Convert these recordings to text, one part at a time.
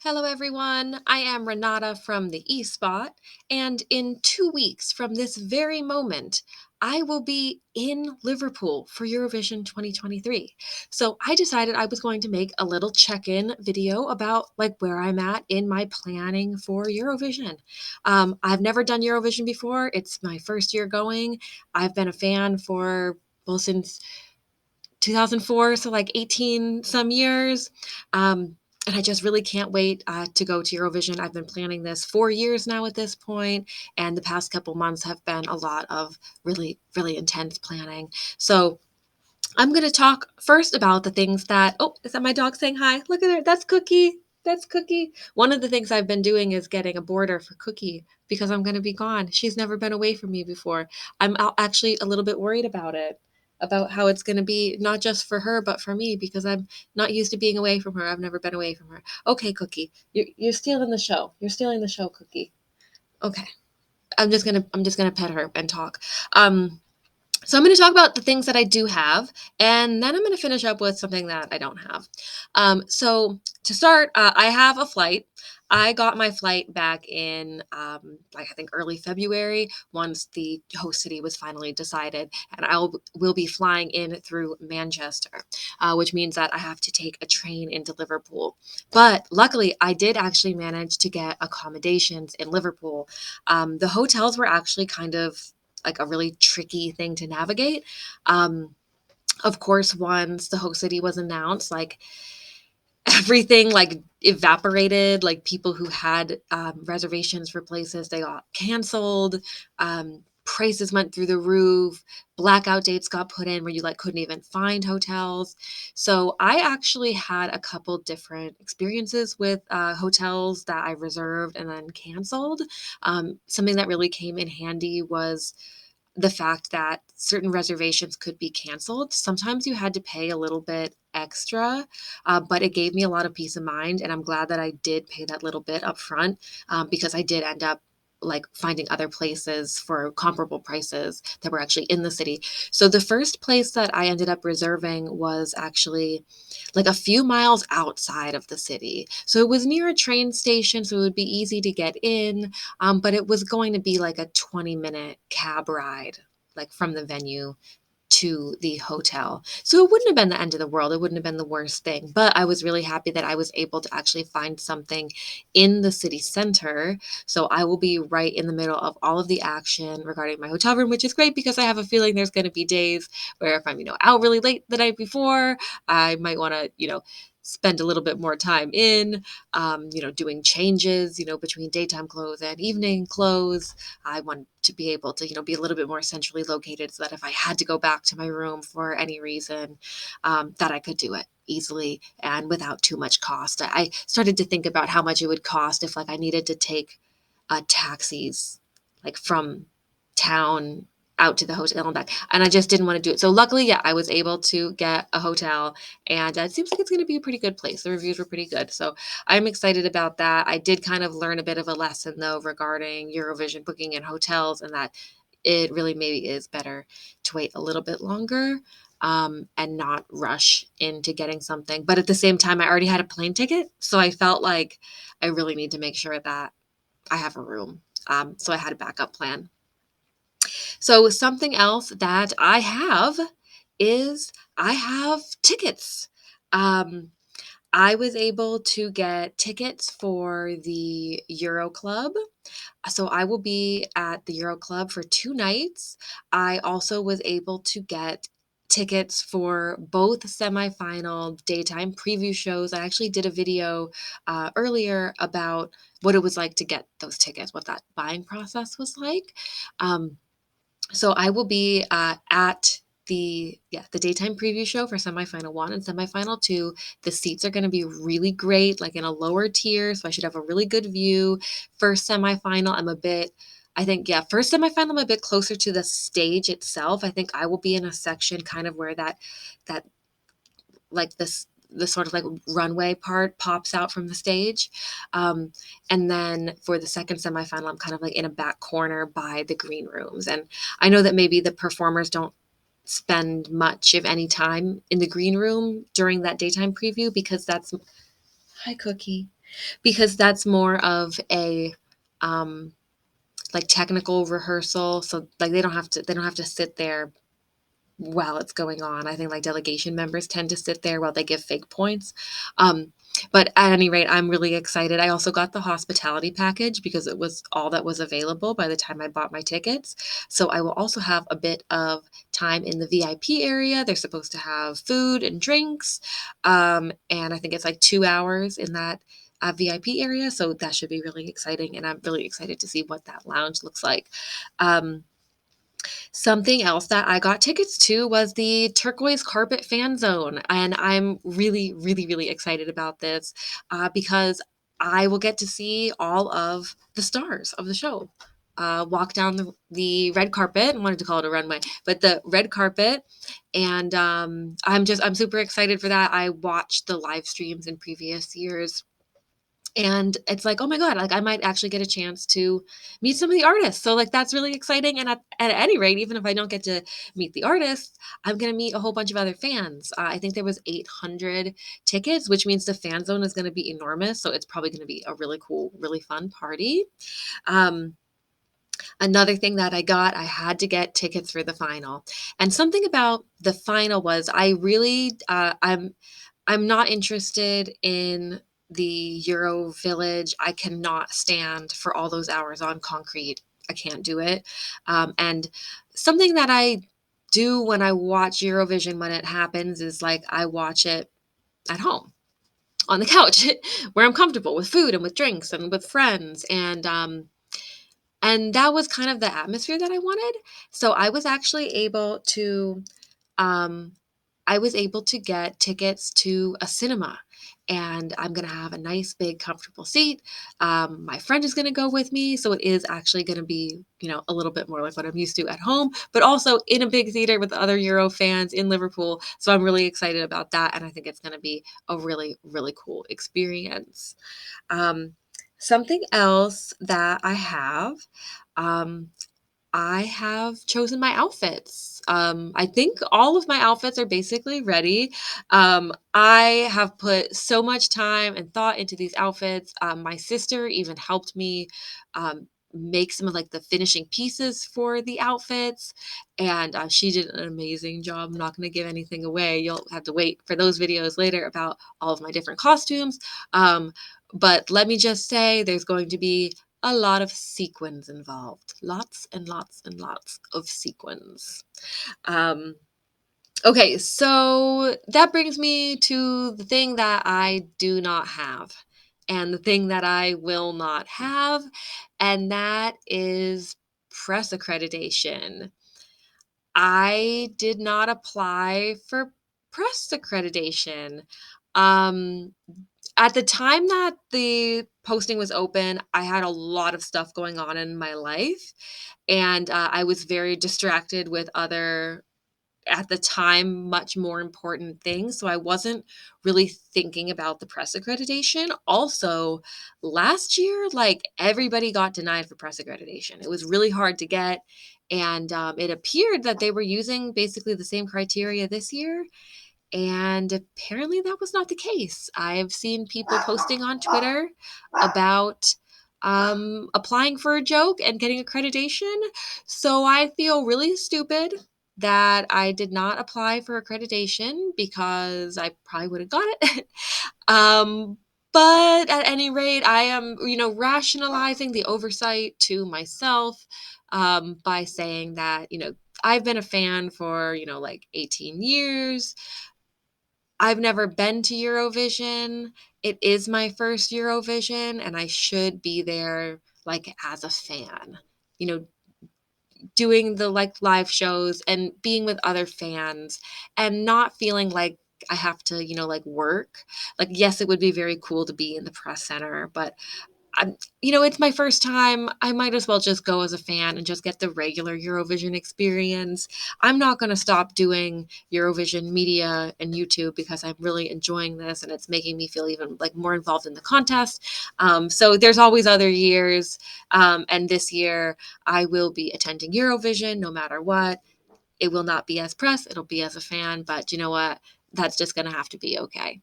Hello, everyone. I am Renata from the eSpot, and in 2 weeks from this very moment, I will be in Liverpool for Eurovision 2023. So I decided I was going to make a little check-in video about where I'm at in my planning for Eurovision. I've never done Eurovision before. It's my first year going. I've been a fan for since 2004, so 18 some years. And I just really can't wait to go to Eurovision. I've been planning this 4 years now at this point, and the past couple months have been a lot of really, really intense planning. So I'm going to talk first about the things that, oh, is that my dog saying hi? Look at her. That's Cookie. That's Cookie. One of the things I've been doing is getting a border for Cookie because I'm going to be gone. She's never been away from me before. Actually a little bit worried about it, about how it's going to be not just for her, but for me because I'm not used to being away from her. I've never been away from her. Okay, Cookie, you're stealing the show. You're stealing the show, Cookie. Okay. I'm just gonna pet her and talk. So I'm going to talk about the things that I do have, and then I'm going to finish up with something that I don't have. So to start, I have a flight. I got my flight back in, I think early February, once the host city was finally decided, and will be flying in through Manchester, which means that I have to take a train into Liverpool. But luckily, I did actually manage to get accommodations in Liverpool. The hotels were actually kind of a really tricky thing to navigate. Um, of course, once the host city was announced, everything evaporated. Like people who had reservations for places, they got canceled. Prices went through the roof. Blackout dates got put in where you couldn't even find hotels. So I actually had a couple different experiences with hotels that I reserved and then canceled. Something that really came in handy was the fact that certain reservations could be canceled. Sometimes you had to pay a little bit extra, but it gave me a lot of peace of mind. And I'm glad that I did pay that little bit up front, because I did end up finding other places for comparable prices that were actually in the city. So the first place that I ended up reserving was actually a few miles outside of the city. So it was near a train station, so it would be easy to get in, but it was going to be like a 20-minute cab ride, from the venue to the hotel. So it wouldn't have been the end of the world. It wouldn't have been the worst thing. But I was really happy that I was able to actually find something in the city center. So I will be right in the middle of all of the action regarding my hotel room, which is great because I have a feeling there's going to be days where if I'm, out really late the night before, I might want to, spend a little bit more time in, doing changes, between daytime clothes and evening clothes. I want to be able to, be a little bit more centrally located so that if I had to go back to my room for any reason, that I could do it easily and without too much cost. I started to think about how much it would cost if I needed to take taxis from town out to the hotel and back. And I just didn't want to do it. So luckily, yeah, I was able to get a hotel, and it seems like it's going to be a pretty good place. The reviews were pretty good. So I'm excited about that. I did kind of learn a bit of a lesson though regarding Eurovision booking in hotels, and that it really maybe is better to wait a little bit longer, and not rush into getting something. But at the same time, I already had a plane ticket. So I felt like I really need to make sure that I have a room. So I had a backup plan. So something else that I have is I have tickets. Um, I was able to get tickets for the Euro Club. So I will be at the Euro Club for 2 nights. I also was able to get tickets for both semifinal daytime preview shows. I actually did a video earlier about what it was like to get those tickets, what that buying process was like. Um, so I will be at the daytime preview show for semifinal 1 and semifinal 2. The seats are going to be really great, in a lower tier, so I should have a really good view. First semifinal, first semifinal I'm a bit closer to the stage itself. I think I will be in a section kind of where that this the sort of runway part pops out from the stage. And then for the second semifinal, I'm kind of in a back corner by the green rooms. And I know that maybe the performers don't spend much, if any, time in the green room during that daytime preview because that's, hi, Cookie. because that's more of a um, like technical rehearsal. So like they don't have to sit there while it's going on. I think like delegation members tend to sit there while they give fake points. Um, but at any rate, I'm really excited. I also got the hospitality package because it was all that was available by the time I bought my tickets. So I will also have a bit of time in the VIP area. They're supposed to have food and drinks. And I think it's like 2 hours in that VIP area. So that should be really exciting. And I'm really excited to see what that lounge looks like. Um, Something else that I got tickets to was the Turquoise Carpet Fan Zone, and I'm really, really, really excited about this, because I will get to see all of the stars of the show, walk down the red carpet. I wanted to call it a runway, but the red carpet, and, I'm super excited for that. I watched the live streams in previous years, and it's like, "Oh my god," like, I might actually get a chance to meet some of the artists, so, like, that's really exciting, and at any rate, even if I don't get to meet the artists, I'm gonna meet a whole bunch of other fans. I think there was 800 tickets, which means the fan zone is gonna be enormous, so it's probably gonna be a really cool, really fun party. Um, Another thing that I got, I had to get tickets for the final, and something about the final was I really, I'm not interested in the Euro Village. I cannot stand for all those hours on concrete. I can't do it. And something that I do when I watch Eurovision when it happens is like I watch it at home on the couch where I'm comfortable with food and with drinks and with friends. And that was kind of the atmosphere that I wanted. So um, I was able to get tickets to a cinema, and I'm gonna have a nice, big, comfortable seat. My friend is gonna go with me, so it is actually gonna be, a little bit more like what I'm used to at home, but also in a big theater with other Euro fans in Liverpool. So I'm really excited about that, and I think it's gonna be a really, really cool experience. Um, Something else that um, I have chosen my outfits. I think all of my outfits are basically ready. I have put so much time and thought into these outfits. My sister even helped me make some of like the finishing pieces for the outfits, and she did an amazing job. I'm not going to give anything away. You'll have to wait for those videos later about all of my different costumes. Um, but let me just say, there's going to be a lot of sequins involved. Lots and lots and lots of sequins. Um, okay, so that brings me to the thing that I do not have and the thing that I will not have, and that is press accreditation. I did not apply for press accreditation. Um, at the time that the posting was open, I had a lot of stuff going on in my life, and I was very distracted with other, at the time, much more important things. So I wasn't really thinking about the press accreditation. Also, last year, like everybody got denied for press accreditation. It was really hard to get. And it appeared that they were using basically the same criteria this year. And apparently that was not the case. I've seen people posting on Twitter about applying for a joke and getting accreditation. So I feel really stupid that I did not apply for accreditation because I probably would have got it. um, but at any rate, I am, rationalizing the oversight to myself by saying that, I've been a fan for, like 18 years. I've never been to Eurovision. It is my first Eurovision, and I should be there, like, as a fan, you know, doing the, like, live shows and being with other fans and not feeling like I have to, like, work. Like, yes, it would be very cool to be in the press center, but it's my first time. I might as well just go as a fan and just get the regular Eurovision experience. I'm not going to stop doing Eurovision media and YouTube because I'm really enjoying this and it's making me feel even like more involved in the contest. So there's always other years. And this year I will be attending Eurovision no matter what. It will not be as press, it'll be as a fan, but you know what? That's just going to have to be okay.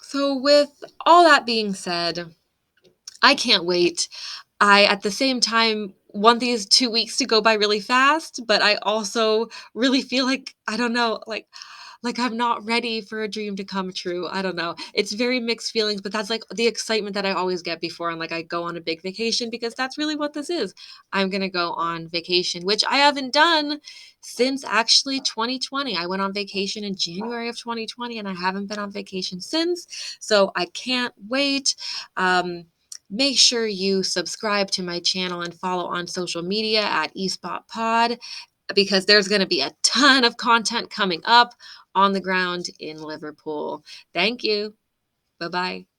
So, with all that being said, I can't wait. I, at the same time, want these 2 weeks to go by really fast, but I also really feel like, I don't know, like I'm not ready for a dream to come true. I don't know. It's very mixed feelings, but that's like the excitement that I always get before and like I go on a big vacation because that's really what this is. I'm going to go on vacation, which I haven't done since actually 2020. I went on vacation in January of 2020 and I haven't been on vacation since. So I can't wait. Make sure you subscribe to my channel and follow on social media at eSpotPod because there's going to be a ton of content coming up on the ground in Liverpool. Thank you. Bye bye.